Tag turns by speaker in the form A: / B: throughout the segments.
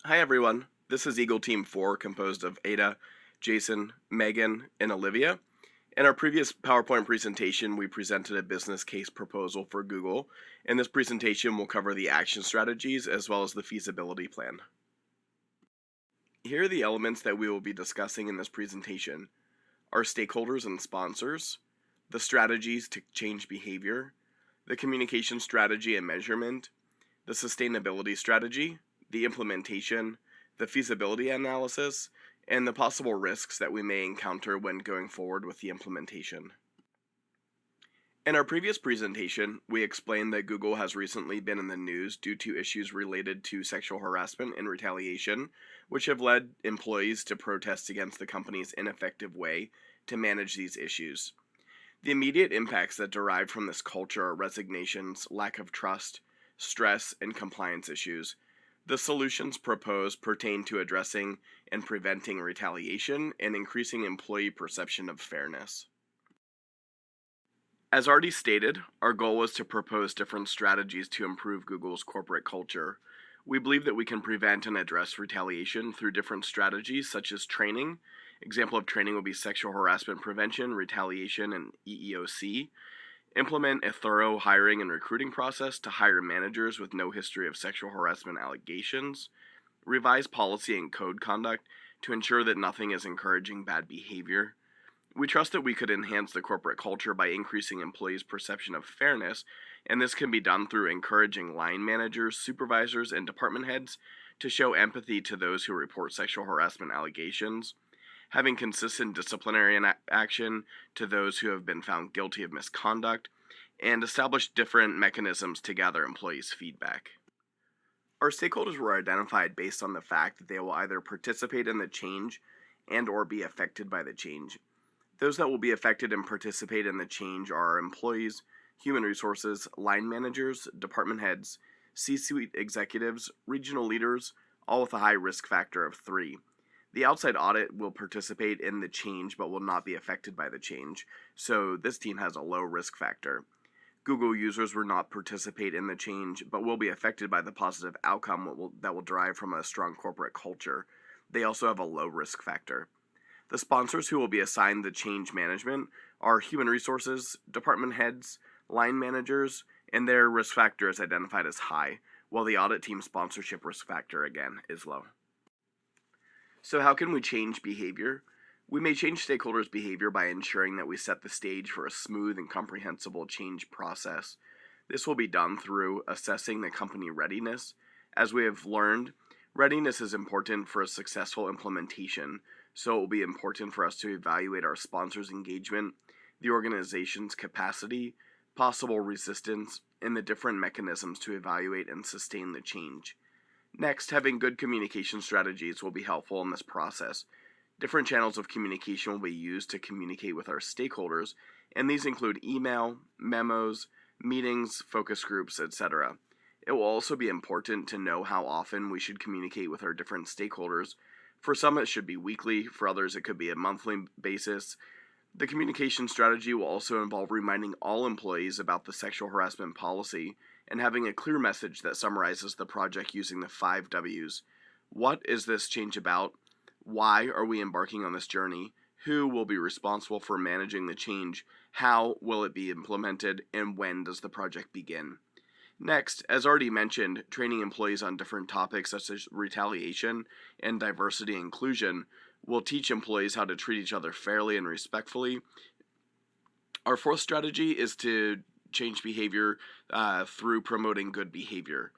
A: Hi everyone, this is Eagle Team 4 composed of Ada, Jason, Megan, and Olivia. In our previous PowerPoint presentation, we presented a business case proposal for Google. In this presentation, we'll cover the action strategies as well as the feasibility plan. Here are the elements that we will be discussing in this presentation: our stakeholders and sponsors, the strategies to change behavior, the communication strategy and measurement, the sustainability strategy, the implementation, the feasibility analysis, and the possible risks that we may encounter when going forward with the implementation. In our previous presentation, we explained that Google has recently been in the news due to issues related to sexual harassment and retaliation, which have led employees to protest against the company's ineffective way to manage these issues. The immediate impacts that derive from this culture are resignations, lack of trust, stress, and compliance issues. The solutions proposed pertain to addressing and preventing retaliation and increasing employee perception of fairness. As already stated, our goal was to propose different strategies to improve Google's corporate culture. We believe that we can prevent and address retaliation through different strategies such as training. Example of training will be sexual harassment prevention, retaliation, and EEOC. Implement a thorough hiring and recruiting process to hire managers with no history of sexual harassment allegations. Revise policy and code conduct to ensure that nothing is encouraging bad behavior. We trust that we could enhance the corporate culture by increasing employees' perception of fairness, and this can be done through encouraging line managers, supervisors, and department heads to show empathy to those who report sexual harassment allegations, having consistent disciplinary action to those who have been found guilty of misconduct, and establish different mechanisms to gather employees' feedback. Our stakeholders were identified based on the fact that they will either participate in the change and or be affected by the change. Those that will be affected and participate in the change are our employees, human resources, line managers, department heads, C-suite executives, regional leaders, all with a high risk factor of 3. The outside audit will participate in the change but will not be affected by the change, so this team has a low risk factor. Google users will not participate in the change but will be affected by the positive outcome that will derive from a strong corporate culture. They also have a low risk factor. The sponsors who will be assigned the change management are human resources, department heads, line managers, and their risk factor is identified as high, while the audit team sponsorship risk factor, again, is low. So how can we change behavior? We may change stakeholders' behavior by ensuring that we set the stage for a smooth and comprehensible change process. This will be done through assessing the company readiness. As we have learned, readiness is important for a successful implementation, so it will be important for us to evaluate our sponsors' engagement, the organization's capacity, possible resistance, and the different mechanisms to evaluate and sustain the change. Next, having good communication strategies will be helpful in this process. Different channels of communication will be used to communicate with our stakeholders, and these include email, memos, meetings, focus groups, etc. It will also be important to know how often we should communicate with our different stakeholders. For some, it should be weekly. For others, it could be a monthly basis. The communication strategy will also involve reminding all employees about the sexual harassment policy and having a clear message that summarizes the project using the 5 W's. What is this change about? Why are we embarking on this journey? Who will be responsible for managing the change? How will it be implemented? And when does the project begin? Next, as already mentioned, training employees on different topics such as retaliation and diversity and inclusion will teach employees how to treat each other fairly and respectfully. Our fourth strategy is to change behavior through promoting good behavior.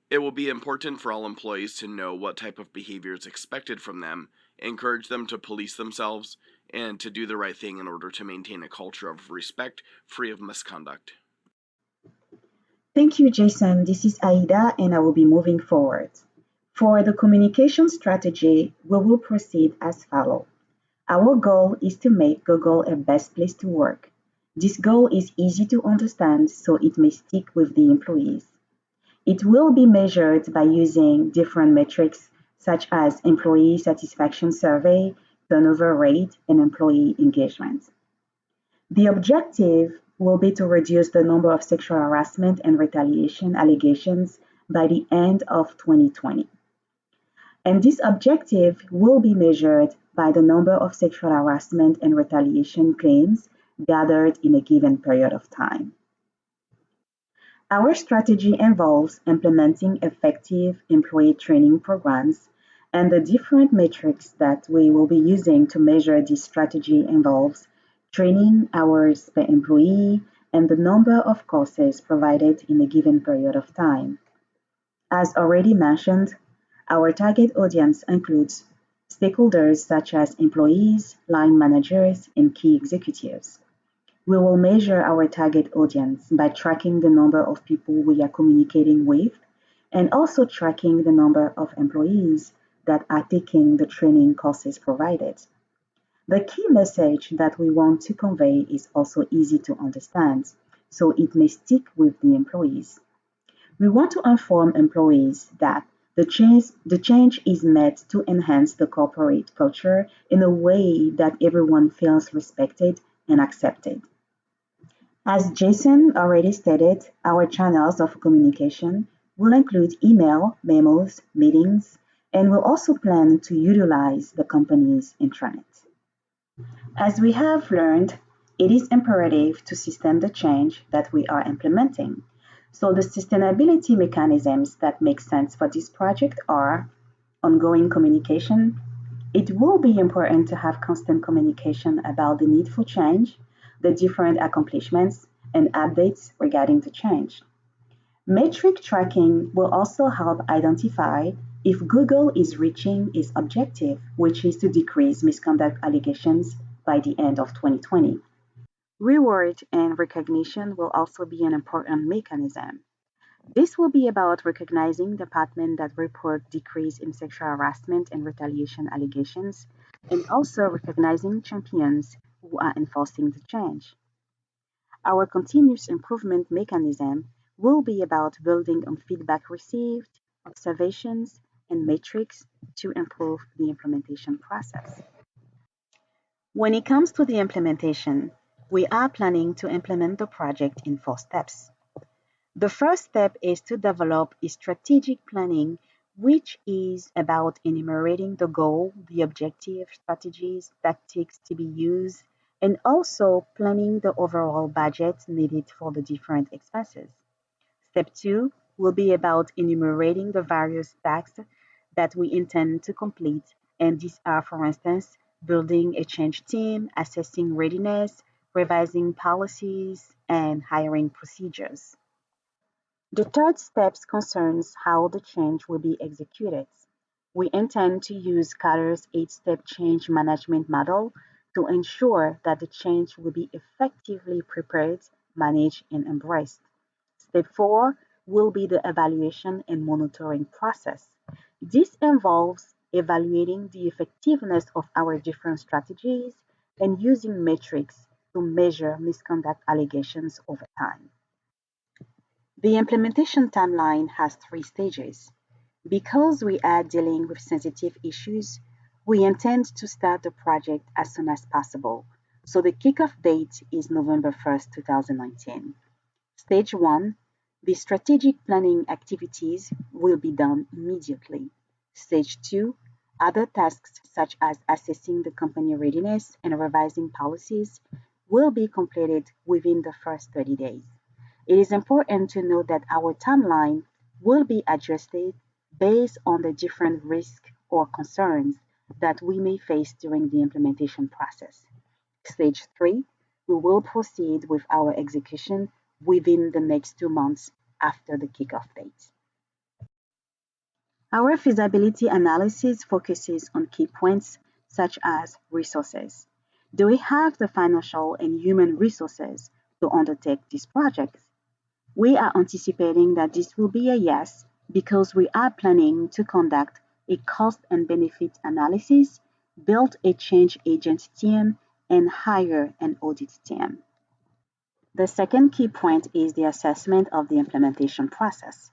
A: It will be important for all employees to know what type of behavior is expected from them, encourage them to police themselves, and to do the right thing in order to maintain a culture of respect free of misconduct.
B: Thank you, Jason. This is Aida, and I will be moving forward. For the communication strategy, we will proceed as follows. Our goal is to make Google a best place to work. This goal is easy to understand, so it may stick with the employees. It will be measured by using different metrics such as employee satisfaction survey, turnover rate, and employee engagement. The objective will be to reduce the number of sexual harassment and retaliation allegations by the end of 2020. And this objective will be measured by the number of sexual harassment and retaliation claims gathered in a given period of time. Our strategy involves implementing effective employee training programs, and the different metrics that we will be using to measure this strategy involves training hours per employee and the number of courses provided in a given period of time. As already mentioned, our target audience includes stakeholders such as employees, line managers, and key executives. We will measure our target audience by tracking the number of people we are communicating with and also tracking the number of employees that are taking the training courses provided. The key message that we want to convey is also easy to understand, so it may stick with the employees. We want to inform employees that the change is meant to enhance the corporate culture in a way that everyone feels respected and accepted. As Jason already stated, our channels of communication will include email, memos, meetings, and will also plan to utilize the company's intranet. As we have learned, it is imperative to system the change that we are implementing. So the sustainability mechanisms that make sense for this project are ongoing communication. It will be important to have constant communication about the need for change, the different accomplishments, and updates regarding the change. Metric tracking will also help identify if Google is reaching its objective, which is to decrease misconduct allegations by the end of 2020. Reward and recognition will also be an important mechanism. This will be about recognizing departments that report decrease in sexual harassment and retaliation allegations, and also recognizing champions who are enforcing the change. Our continuous improvement mechanism will be about building on feedback received, observations, and metrics to improve the implementation process. When it comes to the implementation, we are planning to implement the project in 4 steps. The first step is to develop a strategic planning, which is about enumerating the goal, the objective, strategies, tactics to be used, and also planning the overall budget needed for the different expenses. Step 2 will be about enumerating the various tasks that we intend to complete, and these are, for instance, building a change team, assessing readiness, revising policies, and hiring procedures. The third step concerns how the change will be executed. We intend to use Carter's 8-step change management model to ensure that the change will be effectively prepared, managed, and embraced. Step 4 will be the evaluation and monitoring process. This involves evaluating the effectiveness of our different strategies and using metrics to measure misconduct allegations over time. The implementation timeline has 3 stages. Because we are dealing with sensitive issues, we intend to start the project as soon as possible, so the kickoff date is November 1st, 2019. Stage 1, the strategic planning activities will be done immediately. Stage 2, other tasks such as assessing the company readiness and revising policies will be completed within the first 30 days. It is important to note that our timeline will be adjusted based on the different risks or concerns that we may face during the implementation process. Stage 3, we will proceed with our execution within the next 2 months after the kickoff date. Our feasibility analysis focuses on key points such as resources. Do we have the financial and human resources to undertake this project? We are anticipating that this will be a yes because we are planning to conduct a cost and benefit analysis, build a change agent team, and hire an audit team. The second key point is the assessment of the implementation process.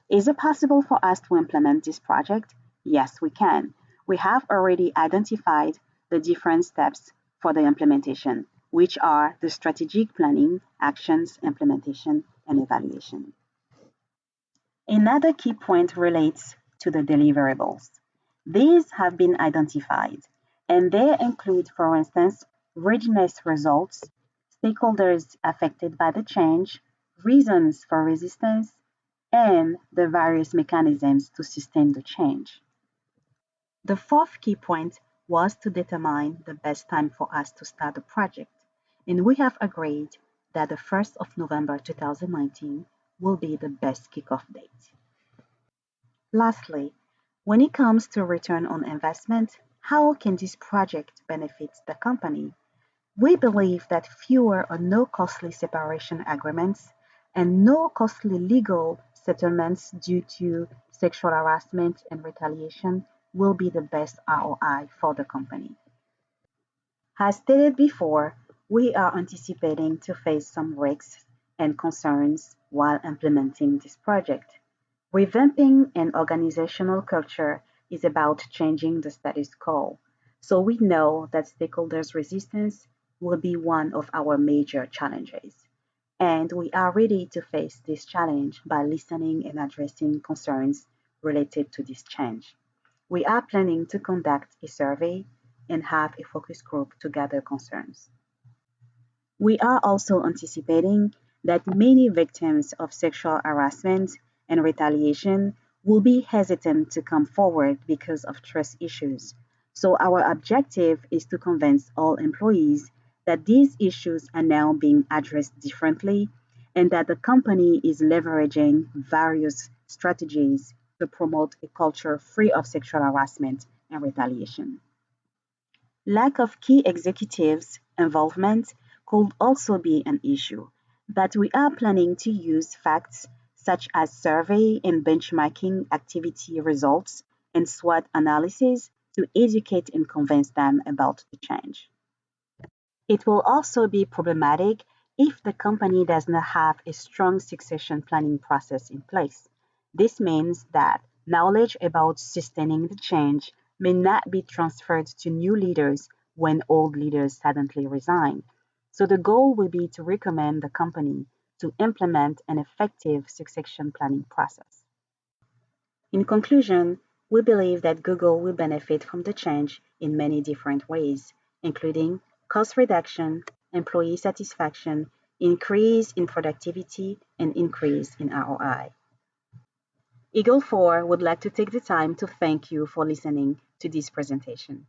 B: Is it possible for us to implement this project? Yes, we can. We have already identified the different steps for the implementation, which are the strategic planning, actions, implementation, and evaluation. Another key point relates to the deliverables. These have been identified, and they include, for instance, readiness results, stakeholders affected by the change, reasons for resistance, and the various mechanisms to sustain the change. The fourth key point was to determine the best time for us to start the project, and we have agreed that the 1st of November 2019 will be the best kickoff date. Lastly, when it comes to return on investment, how can this project benefit the company? We believe that fewer or no costly separation agreements and no costly legal settlements due to sexual harassment and retaliation will be the best ROI for the company. As stated before, we are anticipating to face some risks and concerns while implementing this project. Revamping an organizational culture is about changing the status quo, so we know that stakeholders' resistance will be one of our major challenges. And we are ready to face this challenge by listening and addressing concerns related to this change. We are planning to conduct a survey and have a focus group to gather concerns. We are also anticipating that many victims of sexual harassment and retaliation will be hesitant to come forward because of trust issues. So, our objective is to convince all employees that these issues are now being addressed differently and that the company is leveraging various strategies to promote a culture free of sexual harassment and retaliation. Lack of key executives' involvement could also be an issue, but we are planning to use facts such as survey and benchmarking activity results and SWOT analysis to educate and convince them about the change. It will also be problematic if the company does not have a strong succession planning process in place. This means that knowledge about sustaining the change may not be transferred to new leaders when old leaders suddenly resign. So the goal will be to recommend the company to implement an effective succession planning process. In conclusion, we believe that Google will benefit from the change in many different ways, including cost reduction, employee satisfaction, increase in productivity, and increase in ROI. Eagle 4 would like to take the time to thank you for listening to this presentation.